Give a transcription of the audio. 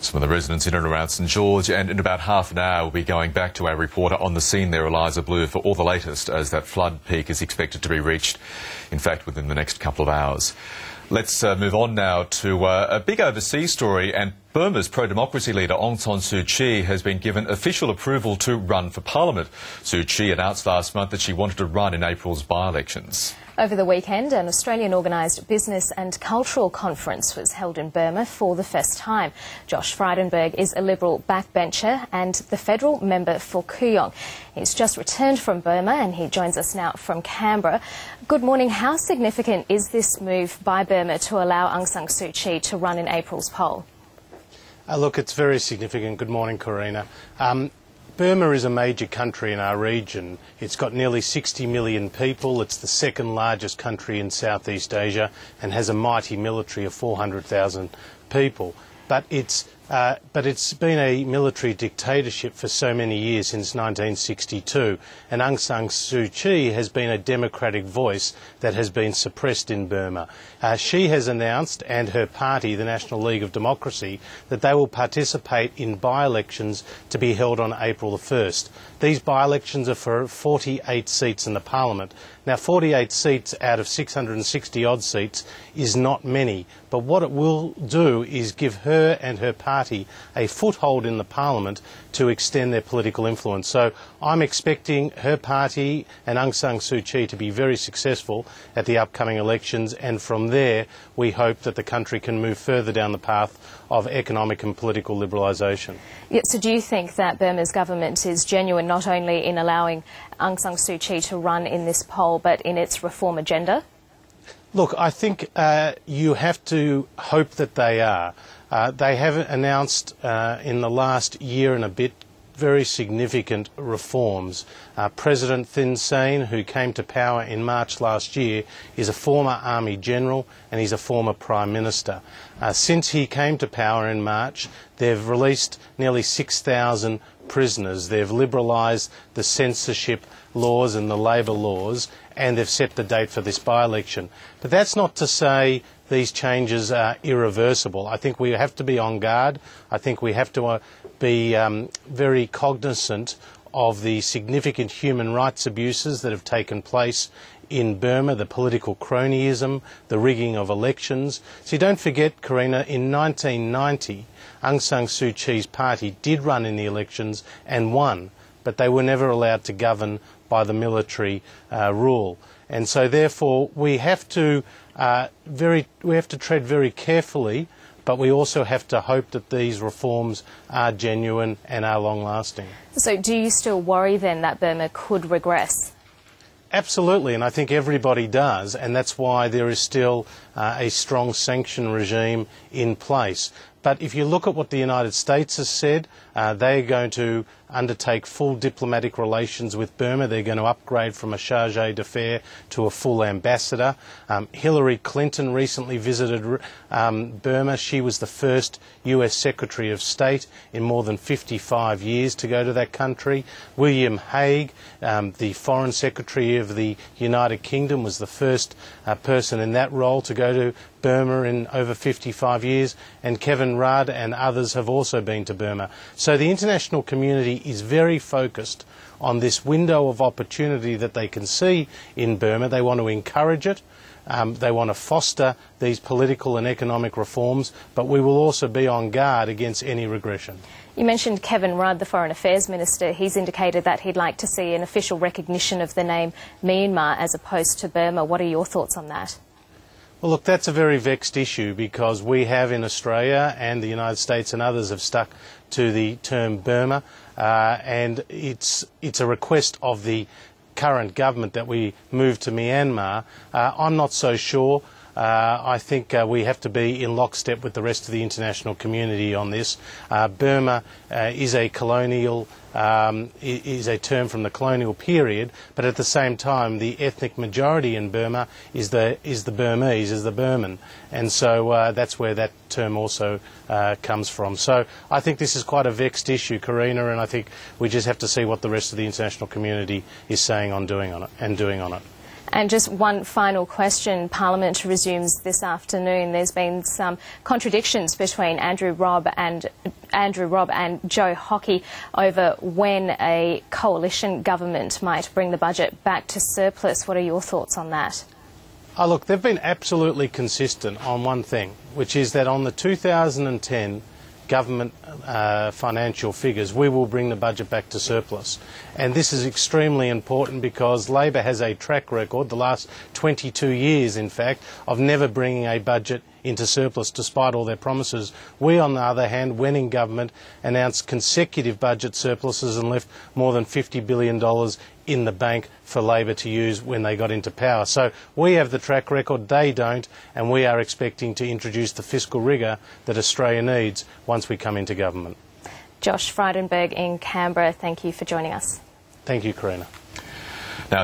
Some of the residents in and around St George, and in about half an hour we'll be going back to our reporter on the scene there, Eliza Blue, for all the latest as that flood peak is expected to be reached, in fact, within the next couple of hours. Let's move on now to a big overseas story, and Burma's pro-democracy leader Aung San Suu Kyi has been given official approval to run for parliament. Suu Kyi announced last month that she wanted to run in April's by-elections. Over the weekend, an Australian-organised business and cultural conference was held in Burma for the first time. Josh Frydenberg is a Liberal backbencher and the federal member for Kooyong. He's just returned from Burma and he joins us now from Canberra. Good morning. How significant is this move by Burma to allow Aung San Suu Kyi to run in April's poll? Look, it's very significant. Good morning, Karina. Burma is a major country in our region. It's got nearly 60 million people. It's the second largest country in Southeast Asia and has a mighty military of 400,000 people. But it's been a military dictatorship for so many years, since 1962, and Aung San Suu Kyi has been a democratic voice that has been suppressed in Burma. She has announced, and her party, the National League of Democracy, that they will participate in by-elections to be held on April the 1st. These by-elections are for 48 seats in the Parliament. Now, 48 seats out of 660-odd seats is not many, but what it will do is give her and her party a foothold in the Parliament to extend their political influence. So I'm expecting her party and Aung San Suu Kyi to be very successful at the upcoming elections, and from there we hope that the country can move further down the path of economic and political liberalisation. Yeah, so do you think that Burma's government is genuine not only in allowing Aung San Suu Kyi to run in this poll but in its reform agenda? Look, I think you have to hope that they are. They have announced in the last year and a bit very significant reforms. President Thein Sein, who came to power in March last year, is a former Army General and he's a former Prime Minister. Since he came to power in March, they've released nearly 6,000 prisoners. They've liberalised the censorship laws and the labour laws, and they've set the date for this by-election. But that's not to say these changes are irreversible. I think we have to be on guard. I think we have to be very cognizant of the significant human rights abuses that have taken place in Burma, the political cronyism, the rigging of elections. See, don't forget, Karina, in 1990, Aung San Suu Kyi's party did run in the elections and won, but they were never allowed to govern by the military rule. And so therefore we have to tread very carefully, but we also have to hope that these reforms are genuine and are long-lasting. So do you still worry then that Burma could regress? Absolutely, and I think everybody does, and that's why there is still a strong sanction regime in place. But if you look at what the United States has said, they are going to undertake full diplomatic relations with Burma. They're going to upgrade from a chargé d'affaires to a full ambassador. Hillary Clinton recently visited Burma. She was the first US Secretary of State in more than 55 years to go to that country. William Hague, the Foreign Secretary of the United Kingdom, was the first person in that role to go to Burma in over 55 years, and Kevin Rudd and others have also been to Burma. So the international community is very focused on this window of opportunity that they can see in Burma. They want to encourage it. They want to foster these political and economic reforms, but we will also be on guard against any regression. You mentioned Kevin Rudd, the Foreign Affairs Minister. He's indicated that he'd like to see an official recognition of the name Myanmar as opposed to Burma. What are your thoughts on that? Well, look, that's a very vexed issue because we have in Australia and the United States and others have stuck to the term Burma, and it's a request of the current government that we move to Myanmar. I'm not so sure. I think we have to be in lockstep with the rest of the international community on this. Burma is a colonial, is a term from the colonial period, but at the same time the ethnic majority in Burma is the Burmese, is the Burman, and so that's where that term also comes from. So I think this is quite a vexed issue, Karina, and I think we just have to see what the rest of the international community is saying on doing on it. And just one final question. Parliament resumes this afternoon. There's been some contradictions between Andrew Robb and Andrew Robb and Joe Hockey over when a coalition government might bring the budget back to surplus. What are your thoughts on that? Oh, look, they've been absolutely consistent on one thing, which is that on the 2010 government financial figures, we will bring the budget back to surplus. And this is extremely important because Labor has a track record, the last 22 years in fact, of never bringing a budget into surplus despite all their promises. We, on the other hand, when in government, announced consecutive budget surpluses and left more than $50 billion in the bank for Labor to use when they got into power. So we have the track record, they don't, and we are expecting to introduce the fiscal rigour that Australia needs once we come into government. Josh Frydenberg in Canberra, thank you for joining us. Thank you, Karina. Now,